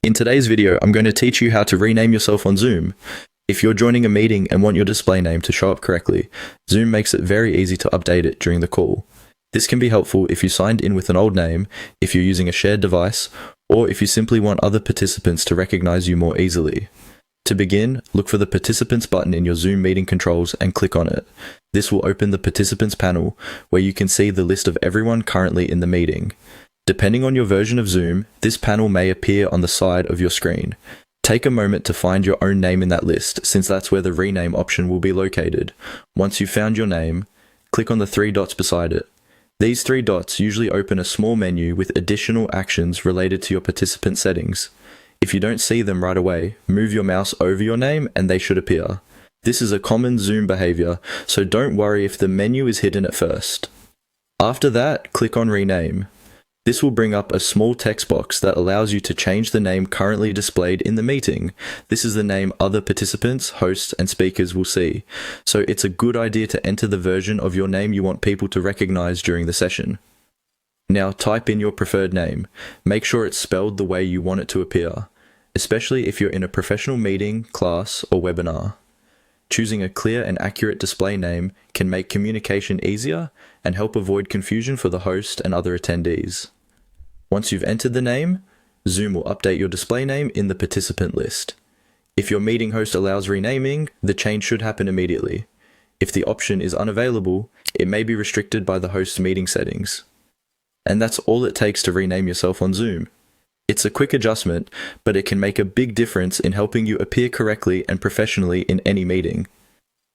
In today's video, I'm going to teach you how to rename yourself on Zoom. If you're joining a meeting and want your display name to show up correctly, Zoom makes it very easy to update it during the call. This can be helpful if you signed in with an old name, if you're using a shared device, or if you simply want other participants to recognize you more easily. To begin, look for the Participants button in your Zoom meeting controls and click on it. This will open the Participants panel, where you can see the list of everyone currently in the meeting. Depending on your version of Zoom, this panel may appear on the side of your screen. Take a moment to find your own name in that list, since that's where the rename option will be located. Once you've found your name, click on the three dots beside it. These three dots usually open a small menu with additional actions related to your participant settings. If you don't see them right away, move your mouse over your name and they should appear. This is a common Zoom behavior, so don't worry if the menu is hidden at first. After that, click on Rename. This will bring up a small text box that allows you to change the name currently displayed in the meeting. This is the name other participants, hosts, and speakers will see, so it's a good idea to enter the version of your name you want people to recognize during the session. Now type in your preferred name. Make sure it's spelled the way you want it to appear, especially if you're in a professional meeting, class, or webinar. Choosing a clear and accurate display name can make communication easier and help avoid confusion for the host and other attendees. Once you've entered the name, Zoom will update your display name in the participant list. If your meeting host allows renaming, the change should happen immediately. If the option is unavailable, it may be restricted by the host's meeting settings. And that's all it takes to rename yourself on Zoom. It's a quick adjustment, but it can make a big difference in helping you appear correctly and professionally in any meeting.